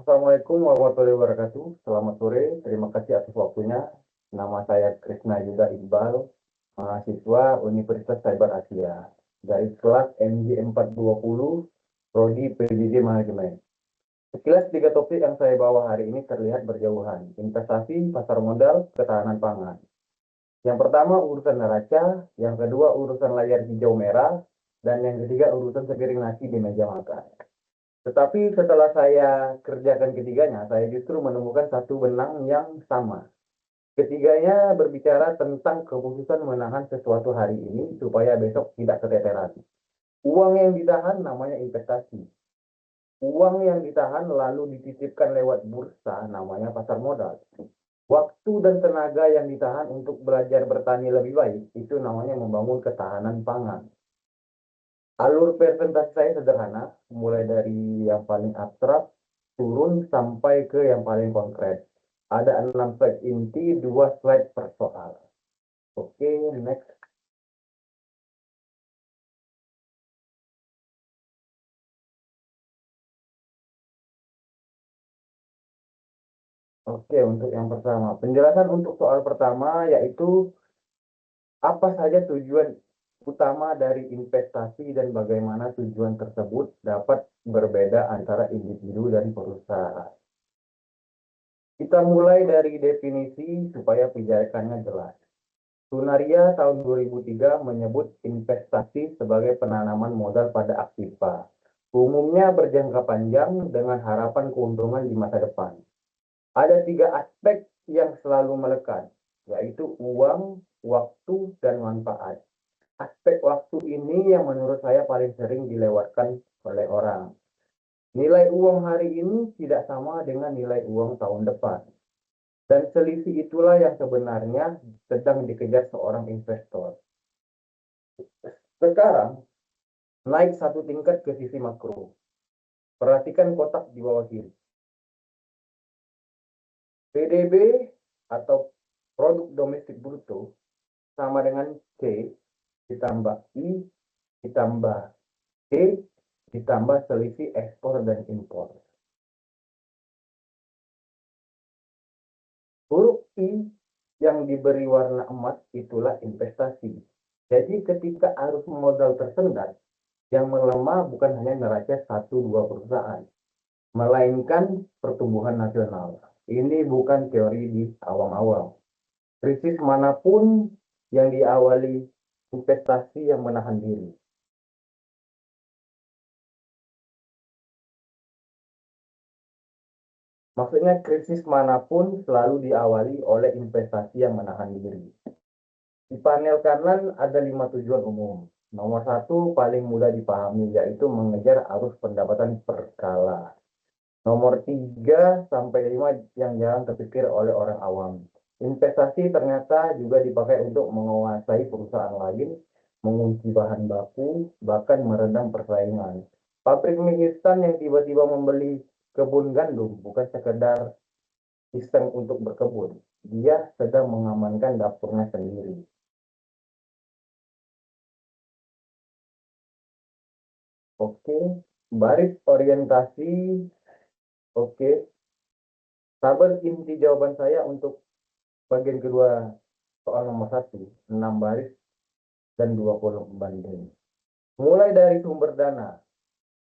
Assalamualaikum warahmatullahi wabarakatuh. Selamat sore, terima kasih atas waktunya. Nama saya Krisna Yuda Iqbal, mahasiswa Universitas Cyber Asia dari kelas MJ 420, Prodi PJJ Manajemen. Sekilas tiga topik yang saya bawa hari ini terlihat berjauhan: investasi, pasar modal, ketahanan pangan. Yang pertama urusan neraca, yang kedua urusan layar hijau merah, dan yang ketiga urusan sepiring nasi di meja makan. Tetapi setelah saya kerjakan ketiganya, saya justru menemukan satu benang yang sama. Ketiganya berbicara tentang keputusan menahan sesuatu hari ini supaya besok tidak keteteran. Uang yang ditahan namanya investasi. Uang yang ditahan lalu dititipkan lewat bursa namanya pasar modal. Waktu dan tenaga yang ditahan untuk belajar bertani lebih baik itu namanya membangun ketahanan pangan. Alur presentasi saya sederhana, mulai dari yang paling abstrak, turun sampai ke yang paling konkret. Ada 6 slide inti, 2 slide per soal. Oke, next. Oke, untuk yang pertama. Penjelasan untuk soal pertama yaitu apa saja tujuan utama dari investasi dan bagaimana tujuan tersebut dapat berbeda antara individu dan perusahaan. Kita mulai dari definisi supaya pijakannya jelas. Sunaria tahun 2003 menyebut investasi sebagai penanaman modal pada aktiva. Umumnya berjangka panjang dengan harapan keuntungan di masa depan. Ada tiga aspek yang selalu melekat, yaitu uang, waktu, dan manfaat. Aspek waktu ini yang menurut saya paling sering dilewatkan oleh orang. Nilai uang hari ini tidak sama dengan nilai uang tahun depan. Dan selisih itulah yang sebenarnya sedang dikejar seorang investor. Sekarang, naik satu tingkat ke sisi makro. Perhatikan kotak di bawah kiri. PDB atau produk domestik bruto sama dengan C ditambah I ditambah D ditambah selisih ekspor dan impor. Huruf I yang diberi warna emas itulah investasi. Jadi ketika arus modal tersendat, yang melemah bukan hanya neraca satu dua perusahaan, melainkan pertumbuhan nasional. Ini bukan teori di awang-awang. Krisis manapun yang diawali investasi yang menahan diri. Maksudnya krisis manapun selalu diawali oleh investasi yang menahan diri. Di panel kanan ada 5 tujuan umum. Nomor satu paling mudah dipahami yaitu mengejar arus pendapatan per skala. Nomor 3 sampai 5 yang jarang terpikir oleh orang awam. Investasi ternyata juga dipakai untuk menguasai perusahaan lain, mengunci bahan baku, bahkan meredam persaingan. Pabrik mie instan yang tiba-tiba membeli kebun gandum bukan sekedar iseng untuk berkebun. Dia sedang mengamankan dapurnya sendiri. Oke, baris orientasi. Oke, tabel inti jawaban saya untuk bagian kedua soal nomor 1, 6 baris dan 2 kolom pembanding. Mulai dari sumber dana.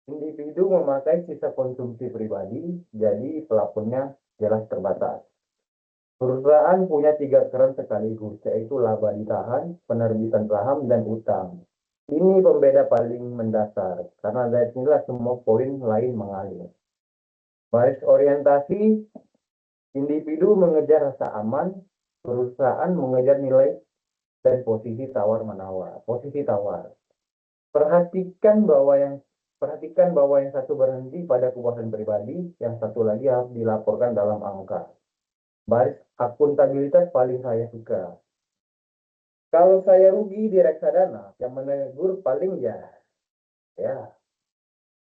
Individu memakai sisa konsumsi pribadi, jadi plafonnya jelas terbatas. Perusahaan punya 3 keran sekaligus, yaitu laba ditahan, penerbitan saham, dan utang. Ini pembeda paling mendasar, karena dari sinilah semua poin lain mengalir. Baris orientasi, individu mengejar rasa aman, perusahaan mengejar nilai dan posisi tawar-menawar. Posisi tawar. Perhatikan bahwa yang satu berhenti pada kepuasan pribadi, yang satu lagi harus dilaporkan dalam angka. Baris akuntabilitas paling saya suka. Kalau saya rugi di reksadana, yang menegur paling ya.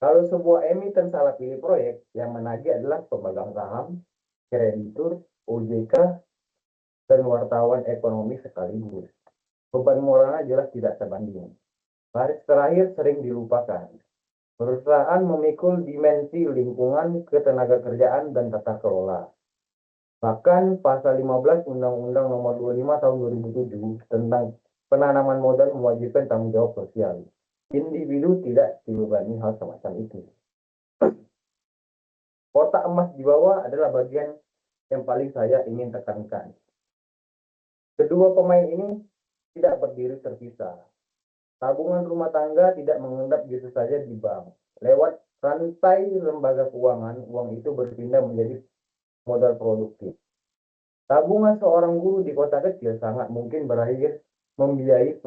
Kalau sebuah emiten salah pilih proyek, yang menagih adalah pemegang saham, kreditur, OJK, dan wartawan ekonomi sekaligus. Beban moralnya jelas tidak sebanding. Baris terakhir sering dilupakan. Perusahaan memikul dimensi lingkungan, ketenagakerjaan, dan tata kelola. Bahkan pasal 15 Undang-Undang Nomor 25 Tahun 2007 tentang penanaman modal mewajibkan tanggung jawab sosial. Individu tidak dibebani hal semacam itu. Kotak emas di bawah adalah bagian yang paling saya ingin tekankan. Kedua pemain ini tidak berdiri terpisah. Tabungan rumah tangga tidak mengendap gitu saja di bank. Lewat rantai lembaga keuangan, uang itu berpindah menjadi modal produktif. Tabungan seorang guru di kota kecil sangat mungkin berakhir membiayai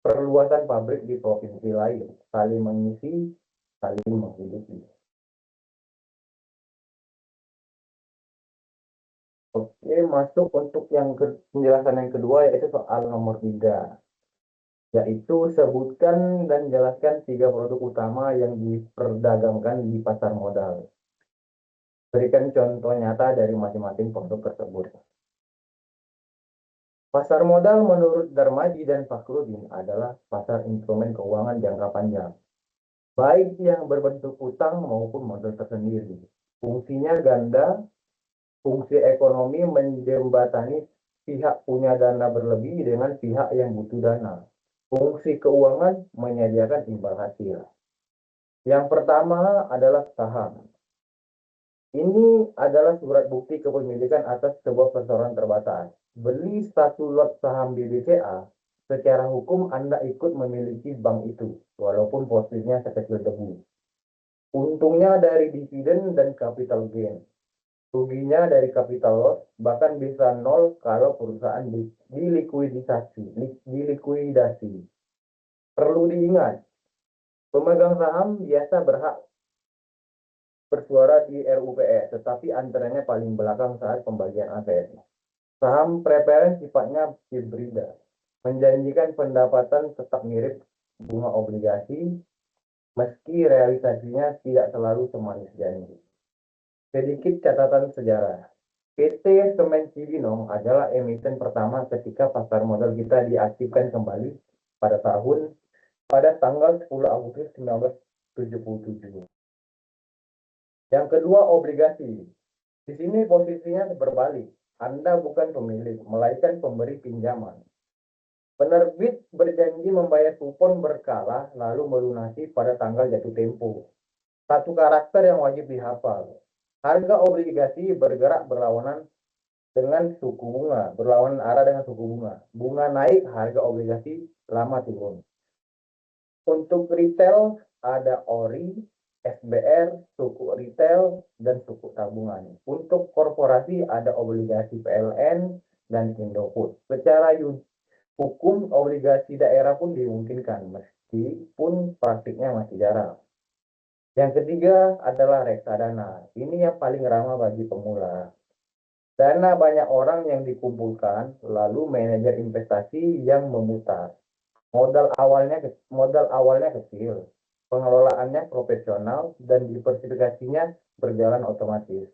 perluasan pabrik di provinsi lain, saling mengisi, saling menghidupi. Oke, masuk untuk penjelasan yang kedua, yaitu soal nomor 3, yaitu sebutkan dan jelaskan 3 produk utama yang diperdagangkan di pasar modal. Berikan contoh nyata dari masing-masing produk tersebut. Pasar modal menurut Darmaji dan Fakhrudin adalah pasar instrumen keuangan jangka panjang, baik yang berbentuk utang maupun modal tersendiri. Fungsinya ganda, fungsi ekonomi menjembatani pihak punya dana berlebih dengan pihak yang butuh dana. Fungsi keuangan menyediakan imbal hasil. Yang pertama adalah saham. Ini adalah surat bukti kepemilikan atas sebuah perseroan terbatas. Beli satu lot saham BBCA, secara hukum Anda ikut memiliki bank itu, walaupun posisinya sekecil debu. Untungnya dari dividen dan capital gain. Ruginya dari capital loss, bahkan bisa nol kalau perusahaan dilikuidasi. Perlu diingat, pemegang saham biasa berhak bersuara di RUPS, tetapi antaranya paling belakang saat pembagian aset. Saham preferen sifatnya hibrida, menjanjikan pendapatan tetap mirip bunga obligasi, meski realisasinya tidak selalu semanis janji. Sedikit catatan sejarah. PT Semen Cibinong adalah emiten pertama ketika pasar modal kita diaktifkan kembali pada tanggal 10 Agustus 1977. Yang kedua, obligasi. Di sini posisinya berbalik. Anda bukan pemilik, melainkan pemberi pinjaman. Penerbit berjanji membayar kupon berkala, lalu melunasi pada tanggal jatuh tempo. Satu karakter yang wajib dihafal. Harga obligasi bergerak berlawanan arah dengan suku bunga. Bunga naik, harga obligasi lama turun. Untuk retail ada ORI, SBR, suku retail, dan suku tabungan. Untuk korporasi ada obligasi PLN dan Indofood. Secara hukum obligasi daerah pun dimungkinkan, meskipun praktiknya masih jarang. Yang ketiga adalah reksadana. Ini yang paling ramah bagi pemula. Dana banyak orang yang dikumpulkan, lalu manajer investasi yang memutar. Modal awalnya kecil, pengelolaannya profesional, dan diversifikasinya berjalan otomatis.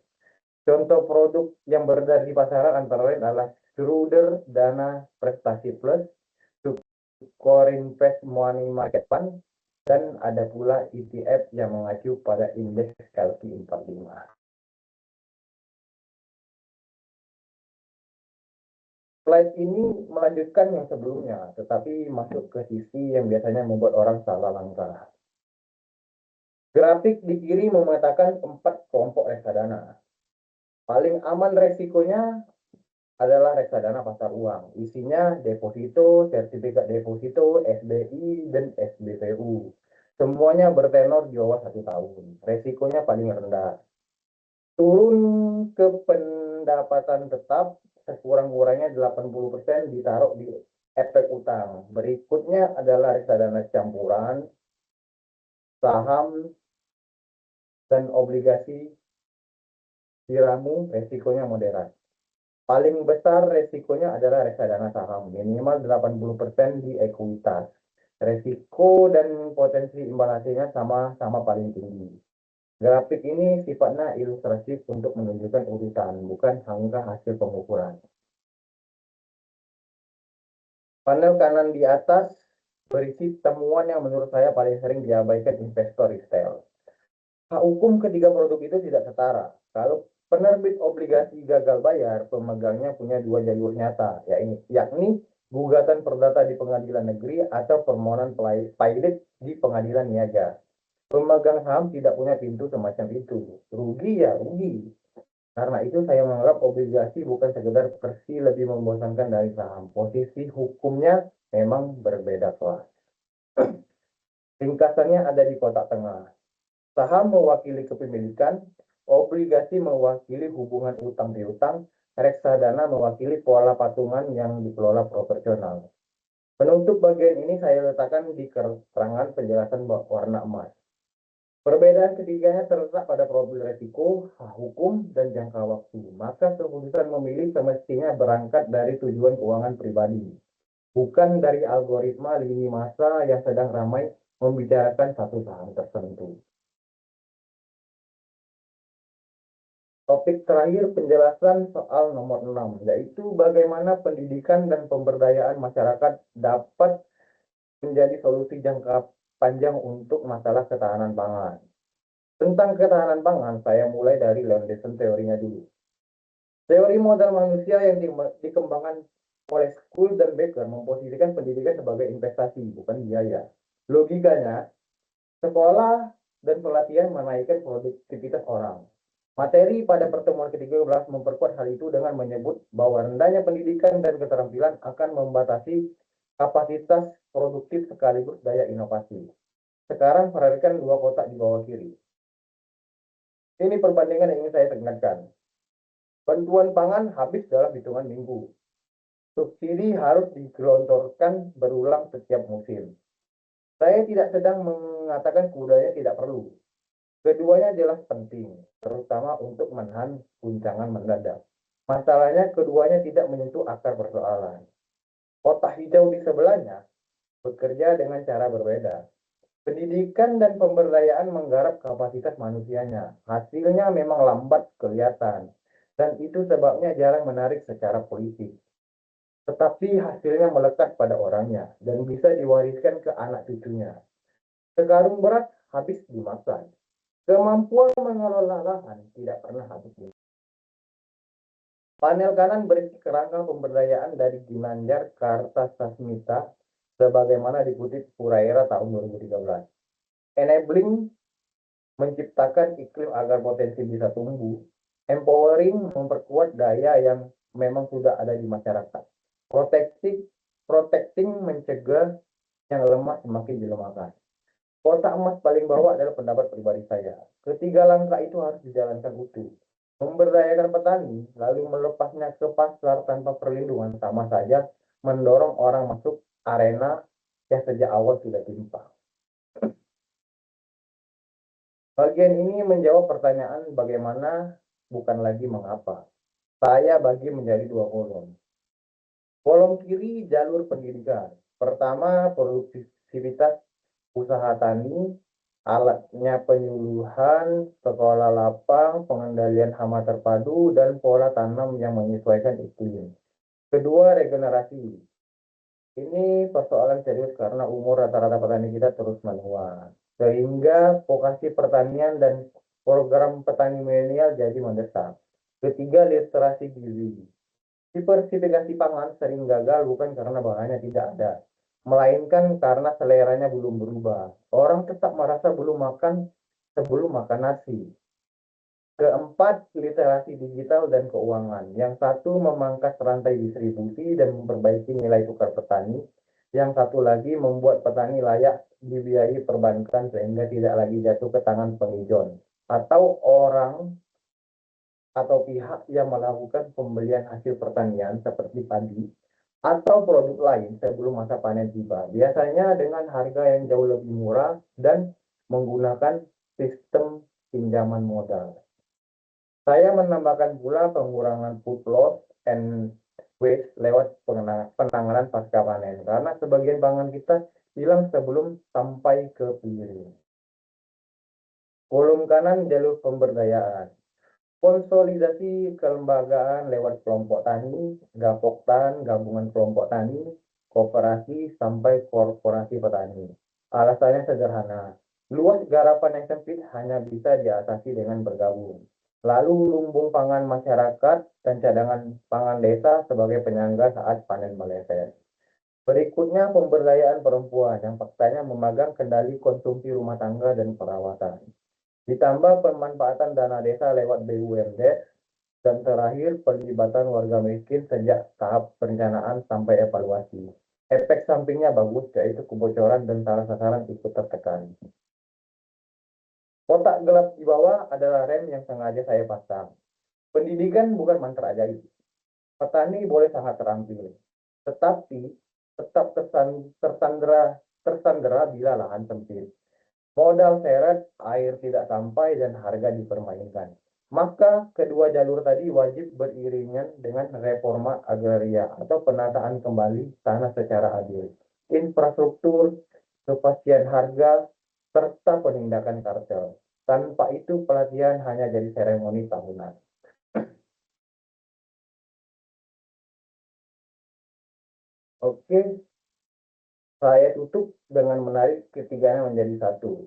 Contoh produk yang beredar di pasaran antara lain adalah Schroeder Dana Prestasi Plus, Corinvest Money Market Fund, dan ada pula ETF yang mengacu pada indeks LQ45. Slide ini melanjutkan yang sebelumnya, tetapi masuk ke sisi yang biasanya membuat orang salah langkah. Grafik di kiri memetakan 4 kelompok reksadana. Paling aman resikonya adalah reksadana pasar uang. Isinya deposito, sertifikat deposito, SBI, dan SBPU. Semuanya bertenor di bawah 1 tahun. Resikonya paling rendah. Turun ke pendapatan tetap, sekurang-kurangnya 80% ditaruh di efek utang. Berikutnya adalah reksadana campuran, saham, dan obligasi diramu, resikonya moderat. Paling besar resikonya adalah reksadana saham, minimal 80% di ekuitas. Resiko dan potensi imbal hasilnya sama-sama paling tinggi. Grafik ini sifatnya ilustratif untuk menunjukkan urutan, bukan angka hasil pengukuran. Panel kanan di atas berisi temuan yang menurut saya paling sering diabaikan investor retail. Hak hukum ketiga produk itu tidak setara. Kalau penerbit obligasi gagal bayar, pemegangnya punya dua jalur nyata, yakni gugatan perdata di pengadilan negeri atau permohonan pilot di pengadilan niaga. Pemegang saham tidak punya pintu semacam itu. Rugi ya rugi. Karena itu saya menganggap obligasi bukan sekedar versi lebih membosankan dari saham. Posisi hukumnya memang berbeda kelas. Ringkasannya ada di kotak tengah. Saham mewakili kepemilikan, obligasi mewakili hubungan utang piutang, reksadana mewakili pola patungan yang dikelola proporsional. Penutup bagian ini saya letakkan di keterangan penjelasan warna emas. Perbedaan ketiganya terletak pada profil resiko, hak hukum, dan jangka waktu. Maka keputusan memilih semestinya berangkat dari tujuan keuangan pribadi, bukan dari algoritma lini masa yang sedang ramai membicarakan satu saham tertentu. Topik terakhir penjelasan soal nomor 6, yaitu bagaimana pendidikan dan pemberdayaan masyarakat dapat menjadi solusi jangka panjang untuk masalah ketahanan pangan. Tentang ketahanan pangan, saya mulai dari Leondeson teorinya dulu. Teori modal manusia yang dikembangkan oleh School dan Becker memposisikan pendidikan sebagai investasi, bukan biaya. Logikanya, sekolah dan pelatihan menaikkan produktivitas orang. Materi pada pertemuan ke-13 memperkuat hal itu dengan menyebut bahwa rendahnya pendidikan dan keterampilan akan membatasi kapasitas produktif sekaligus daya inovasi. Sekarang perhatikan dua kotak di bawah kiri. Ini perbandingan yang ingin saya tekankan. Bantuan pangan habis dalam hitungan minggu. Subsidi harus digelontorkan berulang setiap musim. Saya tidak sedang mengatakan keduanya tidak perlu. Keduanya jelas penting, terutama untuk menahan guncangan mendadak. Masalahnya keduanya tidak menyentuh akar persoalan. Kotak hijau di sebelahnya bekerja dengan cara berbeda. Pendidikan dan pemberdayaan menggarap kapasitas manusianya. Hasilnya memang lambat kelihatan, dan itu sebabnya jarang menarik secara politik. Tetapi hasilnya melekat pada orangnya dan bisa diwariskan ke anak cucunya. Sekarung beras habis dimakan. Kemampuan mengelola lahan tidak pernah habis. Panel kanan berisi kerangka pemberdayaan dari Ginanjar Kartasasmita sebagaimana dikutip Puraera tahun 2013. Enabling menciptakan iklim agar potensi bisa tumbuh. Empowering memperkuat daya yang memang sudah ada di masyarakat. Protecting mencegah yang lemah semakin dilemahkan. Kotak emas paling bawah adalah pendapat pribadi saya. Ketiga langkah itu harus dijalankan utuh. Memberdayakan petani, lalu melepasnya ke pasar tanpa perlindungan sama saja mendorong orang masuk arena yang sejak awal sudah timpang. Bagian ini menjawab pertanyaan bagaimana, bukan lagi mengapa. Saya bagi menjadi dua kolom. Kolom kiri jalur pendidikan. Pertama, produktivitas usaha tani, alatnya penyuluhan, sekolah lapang, pengendalian hama terpadu, dan pola tanam yang menyesuaikan iklim. Kedua, regenerasi. Ini persoalan serius karena umur rata-rata petani kita terus menua. Sehingga vokasi pertanian dan program petani milenial jadi mendesak. Ketiga, literasi gizi. Diversifikasi pangan sering gagal bukan karena bahannya tidak ada, melainkan karena seleranya belum berubah. Orang tetap merasa belum makan sebelum makan nasi. Keempat, literasi digital dan keuangan. Yang satu memangkas rantai distribusi dan memperbaiki nilai tukar petani. Yang satu lagi membuat petani layak dibiayai perbankan sehingga tidak lagi jatuh ke tangan pengijon atau orang atau pihak yang melakukan pembelian hasil pertanian seperti padi atau produk lain sebelum masa panen tiba. Biasanya dengan harga yang jauh lebih murah dan menggunakan sistem pinjaman modal. Saya menambahkan pula pengurangan food loss and waste lewat penanganan pasca panen, karena sebagian pangan kita hilang sebelum sampai ke piring. Kolom kanan jalur pemberdayaan. Konsolidasi kelembagaan lewat kelompok tani, gapoktan, gabungan kelompok tani, koperasi, sampai korporasi petani. Alasannya sederhana, luas garapan yang sempit hanya bisa diatasi dengan bergabung. Lalu lumbung pangan masyarakat dan cadangan pangan desa sebagai penyangga saat panen meleset. Berikutnya pemberdayaan perempuan yang faktanya memegang kendali konsumsi rumah tangga dan perawatan. Ditambah pemanfaatan dana desa lewat BUMD, dan terakhir pelibatan warga miskin sejak tahap perencanaan sampai evaluasi. Efek sampingnya bagus, yaitu kebocoran dan salah sasaran ikut tertekan. Kotak gelap di bawah adalah rem yang sengaja saya pasang. Pendidikan bukan mantra ajaib. Petani boleh sangat terampil, tetapi tetap tersandera bila lahan sempit. Modal seret, air tidak sampai, dan harga dipermainkan. Maka kedua jalur tadi wajib beriringan dengan reforma agraria atau penataan kembali tanah secara adil, infrastruktur, kepastian harga, serta penindakan kartel. Tanpa itu pelatihan hanya jadi seremoni tahunan. Oke, saya tutup dengan menarik ketiganya menjadi satu.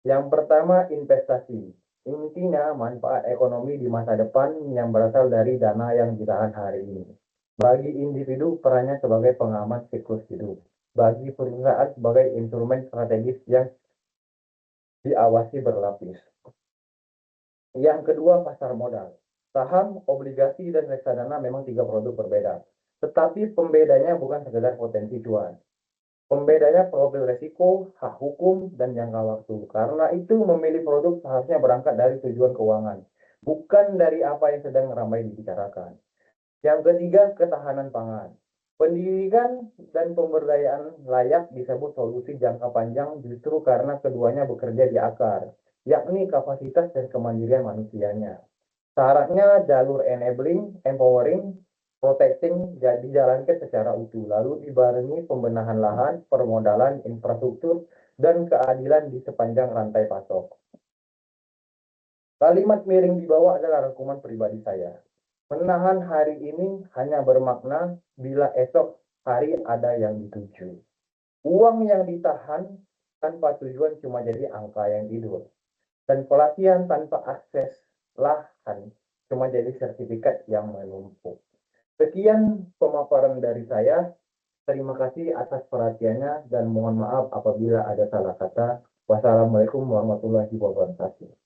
Yang pertama, investasi. Intinya manfaat ekonomi di masa depan yang berasal dari dana yang ditahan hari ini. Bagi individu, perannya sebagai pengamat siklus hidup. Bagi perusahaan, sebagai instrumen strategis yang diawasi berlapis. Yang kedua, pasar modal. Saham, obligasi, dan reksadana memang tiga produk berbeda. Tetapi pembedanya bukan sekedar potensi cuan. Pembedanya profil resiko, hak hukum, dan jangka waktu. Karena itu memilih produk seharusnya berangkat dari tujuan keuangan, bukan dari apa yang sedang ramai dibicarakan. Yang ketiga, ketahanan pangan. Pendidikan dan pemberdayaan layak disebut solusi jangka panjang justru karena keduanya bekerja di akar, yakni kapasitas dan kemandirian manusianya. Syaratnya jalur enabling, empowering, protecting dijalankan secara utuh, lalu dibarengi pembenahan lahan, permodalan, infrastruktur, dan keadilan di sepanjang rantai pasok. Kalimat miring di bawah adalah rangkuman pribadi saya. Menahan hari ini hanya bermakna bila esok hari ada yang dituju. Uang yang ditahan tanpa tujuan cuma jadi angka yang tidur. Dan pelatihan tanpa akses lahan cuma jadi sertifikat yang menumpuk. Sekian pemaparan dari saya. Terima kasih atas perhatiannya dan mohon maaf apabila ada salah kata. Wassalamualaikum warahmatullahi wabarakatuh.